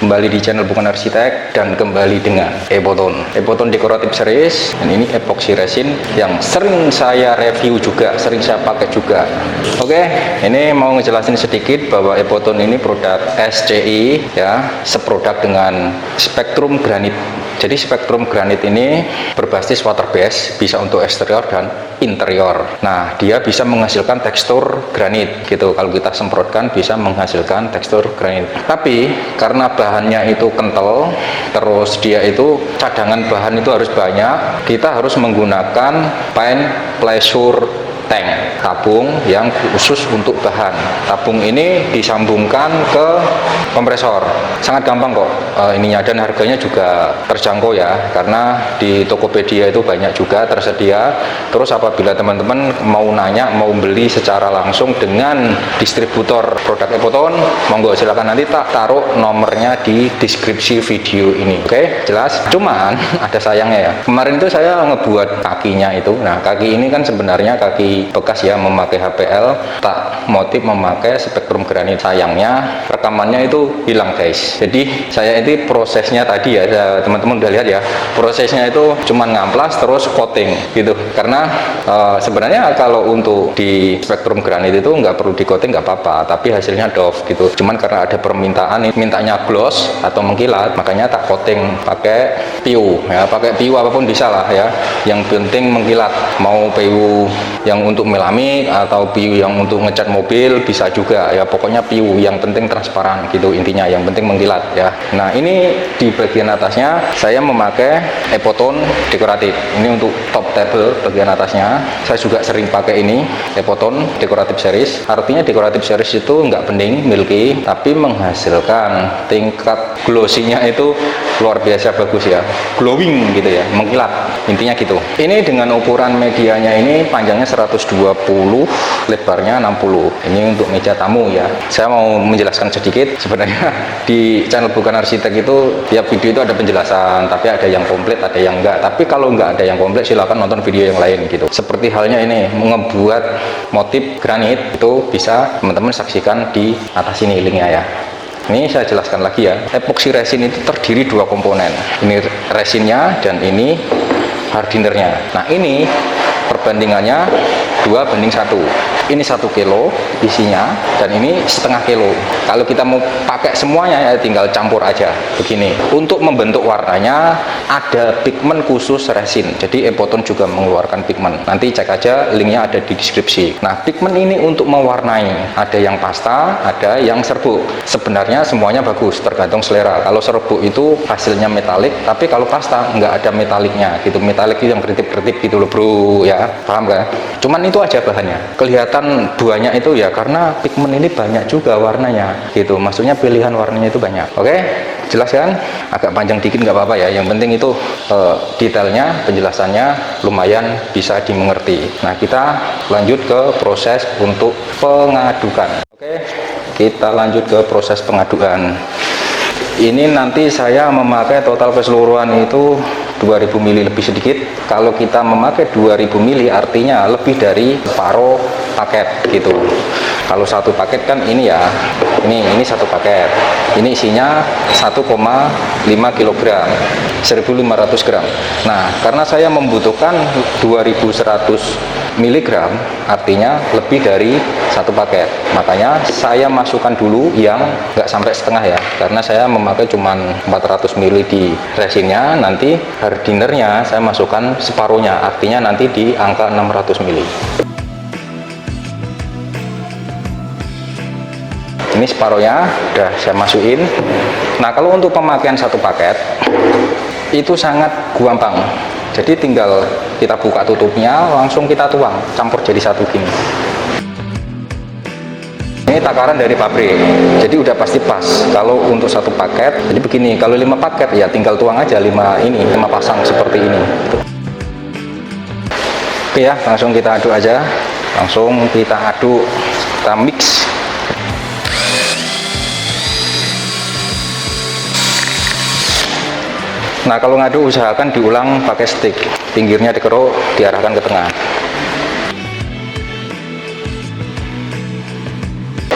kembali di channel Bukan Arsitek dan kembali dengan Epoton Decorative Series. Dan ini epoxy resin yang sering saya review juga, sering saya pakai juga. Oke, ini mau ngejelasin sedikit bahwa Epoton ini produk SCI ya, seproduk dengan Spectrum Granite. Jadi Spectrum Granite ini berbasis water base, bisa untuk eksterior dan interior. Nah, dia bisa menghasilkan tekstur granit gitu. Kalau kita semprotkan bisa menghasilkan tekstur granit. Tapi karena bahannya itu kental, terus dia itu cadangan bahan itu harus banyak, kita harus menggunakan paint pleasure tank, tabung yang khusus untuk bahan. Tabung ini disambungkan ke kompresor. Sangat gampang kok ininya, dan harganya juga terjangkau ya, karena di Tokopedia itu banyak juga tersedia. Terus apabila teman-teman mau nanya, mau beli secara langsung dengan distributor produk Epoton, monggo silakan, nanti tak taruh nomornya di deskripsi video ini. Oke, jelas? Cuman ada sayangnya ya. Kemarin itu saya ngebuat kakinya itu. Nah, kaki ini kan sebenarnya kaki bekas ya, memakai HPL, tak motif memakai Spectrum Granite. Sayangnya rekamannya itu hilang guys. Jadi saya ini prosesnya tadi ya, teman-teman udah lihat ya, prosesnya itu cuman ngamplas terus coating gitu. Karena sebenarnya kalau untuk di Spectrum Granite itu nggak perlu di coating, nggak apa-apa, tapi hasilnya doff gitu. Cuman karena ada permintaan mintanya gloss atau mengkilat, makanya tak coating pakai PU ya, pakai PU apapun bisa lah ya, yang penting mengkilat. Mau PU yang untuk melamik atau PU yang untuk ngecat mobil bisa juga ya, pokoknya PU yang penting transparan gitu intinya, yang penting mengkilat ya. Nah, ini di bagian atasnya saya memakai Epoton Decorative. Ini untuk top table bagian atasnya. Saya juga sering pakai ini Epoton Decorative Series. Artinya Decorative Series itu nggak bening milky, tapi menghasilkan tingkat glossy-nya itu luar biasa bagus ya, glowing gitu ya, mengkilat intinya gitu. Ini dengan ukuran medianya ini panjangnya 120, lebarnya 60. Ini untuk meja tamu ya. Saya mau menjelaskan sedikit. Sebenarnya di channel Bukan Arsitek itu tiap video itu ada penjelasan, tapi ada yang komplit, ada yang enggak. Tapi kalau enggak ada yang komplit, silakan nonton video yang lain gitu. Seperti halnya ini, mengebuat motif granit itu bisa teman-teman saksikan di atas ini linknya ya. Ini saya jelaskan lagi ya. Epoxy resin itu terdiri dua komponen. Ini resinnya dan ini hardinernya. Nah, ini perbandingannya 2:1. Ini 1 kilo isinya dan ini setengah kilo. Kalau kita mau pakai semuanya ya tinggal campur aja begini. Untuk membentuk warnanya ada pigmen khusus resin. Jadi Epoton juga mengeluarkan pigmen. Nanti cek aja, linknya ada di deskripsi. Nah, pigmen ini untuk mewarnai, ada yang pasta, ada yang serbuk. Sebenarnya semuanya bagus, tergantung selera. Kalau serbuk itu hasilnya metalik, tapi kalau pasta nggak ada metaliknya gitu. Metalik itu yang kertip-kertip gitu loh bro ya, paham kan? Cuman itu aja bahannya. Kelihatan buahnya itu ya karena pigmen ini banyak juga warnanya gitu. Maksudnya pilihan warnanya itu banyak. Oke, jelas kan? Agak panjang dikit nggak apa-apa ya. Yang penting itu detailnya, penjelasannya lumayan bisa dimengerti. Nah, kita lanjut ke proses untuk pengadukan. Oke, kita lanjut ke proses pengadukan. Ini nanti saya memakai total keseluruhan itu 2000 ml lebih sedikit. Kalau kita memakai 2000 ml artinya lebih dari separuh paket gitu. Kalau satu paket kan ini ya, ini satu paket. Ini isinya 1,5 kg, 1500 gram. Nah, karena saya membutuhkan 2100 mg, artinya lebih dari satu paket. Makanya saya masukkan dulu yang nggak sampai setengah ya, karena saya memakai cuman 400 ml di resinnya. Nanti hardinernya saya masukkan separuhnya, artinya nanti di angka 600 ml. Ini separuhnya udah saya masukin. Nah, kalau untuk pemakaian satu paket itu sangat gampang. Jadi tinggal kita buka tutupnya, langsung kita tuang, campur jadi satu gini. Ini takaran dari pabrik, jadi udah pasti pas. Kalau untuk satu paket, jadi begini. Kalau 5 paket ya tinggal tuang aja 5 pasang seperti ini. Oke ya, langsung kita aduk aja. Langsung kita aduk, kita mix. Nah, kalau ngaduk usahakan diulang pakai stick, pinggirnya dikeruk, diarahkan ke tengah.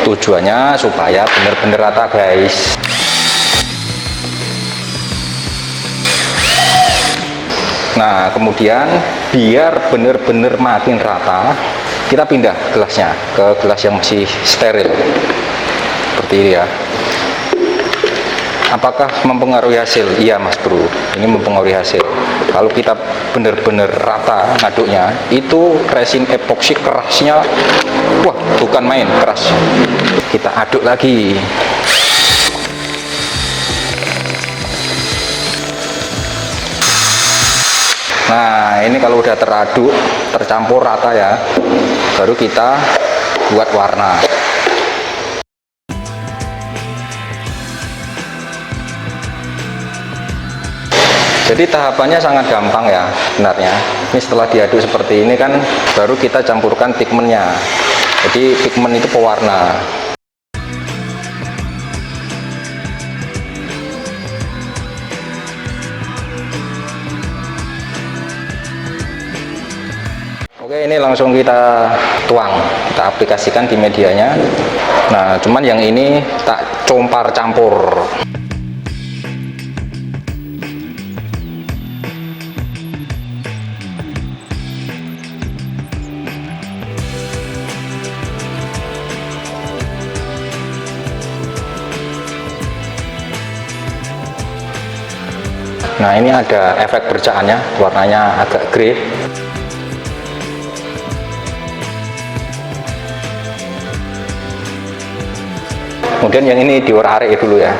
Tujuannya supaya benar-benar rata guys. Nah, kemudian biar benar-benar makin rata, kita pindah gelasnya ke gelas yang masih steril seperti ini ya. Apakah mempengaruhi hasil? Iya Mas Bro, ini mempengaruhi hasil. Kalau kita benar-benar rata ngaduknya, itu resin epoksi kerasnya, wah bukan main keras. Kita aduk lagi. Nah, ini kalau udah teraduk, tercampur rata ya, baru kita buat warna. Jadi tahapannya sangat gampang ya sebenarnya. Ini setelah diaduk seperti ini kan, baru kita campurkan pigmennya. Jadi pigmen itu pewarna. Oke, ini langsung kita tuang, kita aplikasikan di medianya. Nah, cuman yang ini tak compar campur. Nah, ini ada efek bercahannya, warnanya agak grey. Kemudian yang ini diurai dulu ya.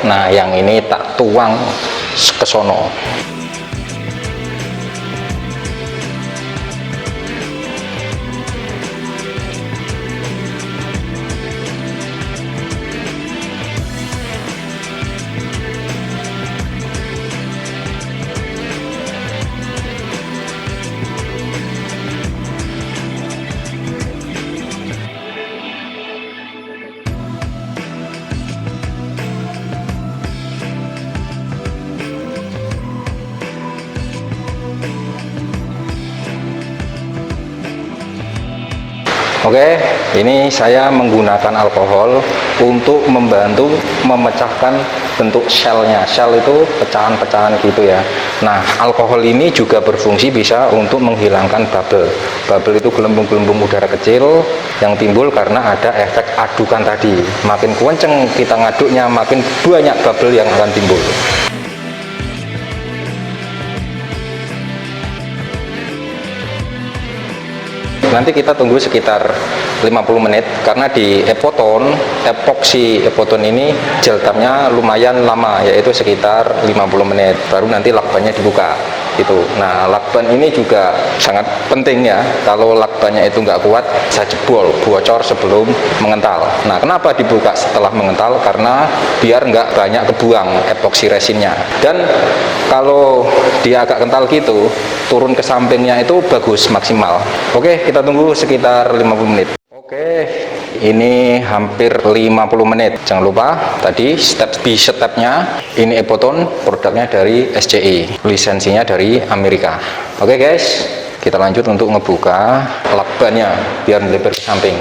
Nah, yang ini tak tuang ke sono. Oke, ini saya menggunakan alkohol untuk membantu memecahkan bentuk shellnya. Shell itu pecahan-pecahan gitu ya. Nah, alkohol ini juga berfungsi bisa untuk menghilangkan bubble. Bubble itu gelembung-gelembung udara kecil yang timbul karena ada efek adukan tadi. Makin kenceng kita ngaduknya, makin banyak bubble yang akan timbul. Nanti kita tunggu sekitar 50 menit karena di epoksi epoton ini gel tapnya lumayan lama, yaitu sekitar 50 menit baru nanti lakbannya dibuka gitu. Nah, lakban ini juga sangat penting ya. Kalau lakbannya itu nggak kuat, bisa jebol, bocor sebelum mengental. Nah, kenapa dibuka setelah mengental? Karena biar nggak banyak kebuang epoksi resinnya. Dan kalau dia agak kental gitu, turun ke sampingnya itu bagus, maksimal. Oke, kita tunggu sekitar 50 menit. Oke, ini hampir 50 menit. Jangan lupa tadi stepnya ini Epoton, produknya dari SCI, lisensinya dari Amerika. Oke guys, kita lanjut untuk ngebuka lakbannya biar melebar ke samping.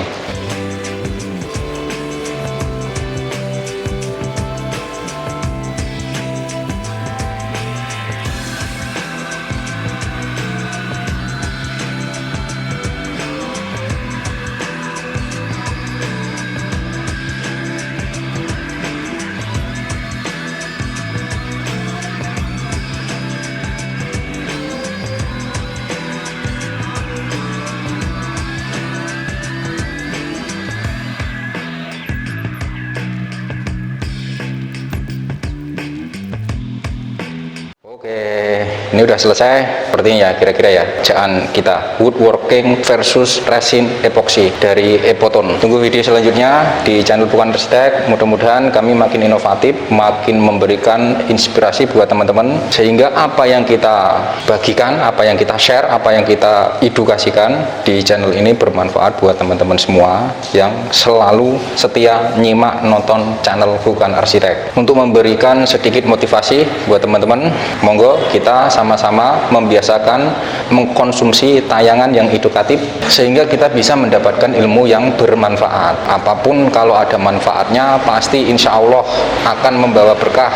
ini udah selesai sepertinya ya, kira-kira ya bacaan kita woodworking versus resin epoxy dari Epoton. Tunggu video selanjutnya di channel Bukan Arsitek. Mudah-mudahan kami makin inovatif, makin memberikan inspirasi buat teman-teman, sehingga apa yang kita bagikan, apa yang kita share, apa yang kita edukasikan di channel ini bermanfaat buat teman-teman semua yang selalu setia nyimak nonton channel Bukan Arsitek. Untuk memberikan sedikit motivasi buat teman-teman, monggo kita sama-sama membiasakan mengkonsumsi tayangan yang edukatif sehingga kita bisa mendapatkan ilmu yang bermanfaat. Apapun kalau ada manfaatnya pasti insya Allah akan membawa berkah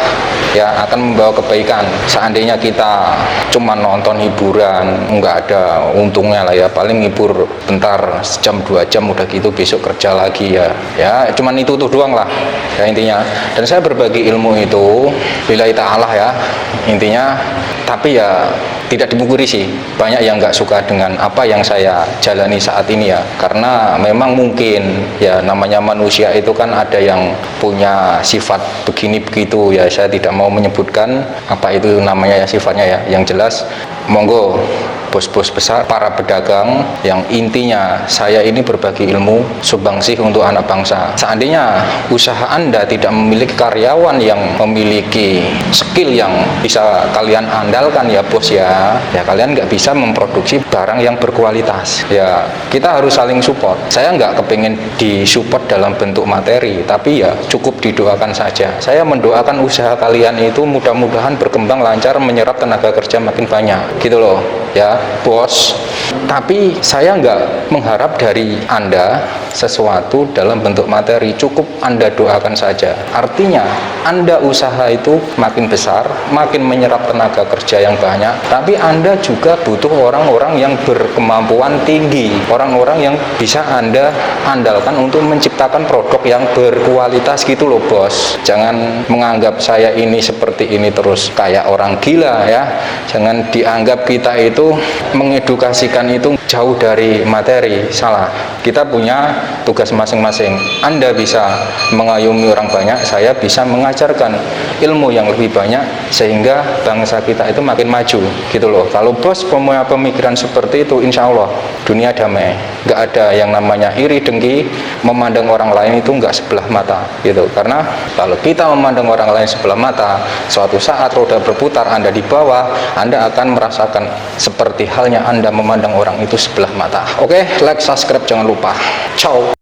ya, akan membawa kebaikan. Seandainya kita cuma nonton hiburan, nggak ada untungnya lah ya, paling ngibur bentar sejam 2 jam udah gitu besok kerja lagi ya cuman itu tuh doang lah ya intinya. Dan saya berbagi ilmu itu lillahi ta'ala ya intinya, tapi ya tidak dipungkiri sih banyak yang nggak suka dengan apa yang saya jalani saat ini ya, karena memang mungkin ya namanya manusia itu kan ada yang punya sifat begini begitu ya, saya tidak mau menyebutkan apa itu namanya ya sifatnya ya. Yang jelas monggo bos-bos besar, para pedagang, yang intinya saya ini berbagi ilmu sumbangsih untuk anak bangsa. Seandainya usaha Anda tidak memiliki karyawan yang memiliki skill yang bisa kalian andalkan ya bos ya kalian nggak bisa memproduksi barang yang berkualitas ya. Kita harus saling support. Saya nggak kepingin disupport dalam bentuk materi, tapi ya cukup didoakan saja. Saya mendoakan usaha kalian itu mudah-mudahan berkembang lancar, menyerap tenaga kerja makin banyak gitu loh ya bos. Tapi saya nggak mengharap dari Anda sesuatu dalam bentuk materi, cukup Anda doakan saja. Artinya Anda usaha itu makin besar, makin menyerap tenaga kerja yang banyak, tapi Anda juga butuh orang-orang yang berkemampuan tinggi, orang-orang yang bisa Anda andalkan untuk menciptakan produk yang berkualitas gitu loh bos. Jangan menganggap saya ini seperti ini terus kayak orang gila ya. Jangan dianggap kita itu mengedukasikan itu jauh dari materi, salah. Kita punya tugas masing-masing. Anda bisa mengayomi orang banyak, saya bisa mengajarkan ilmu yang lebih banyak sehingga bangsa kita itu makin maju gitu loh. Kalau bos punya pemikiran seperti itu, insya Allah dunia damai. Nggak ada yang namanya iri dengki, memandang orang lain itu nggak sebelah mata gitu. Karena kalau kita memandang orang lain sebelah mata, suatu saat roda berputar, Anda di bawah, Anda akan merasakan seperti halnya Anda memandang orang itu sebelah mata. Oke, like, subscribe, jangan lupa. Ciao.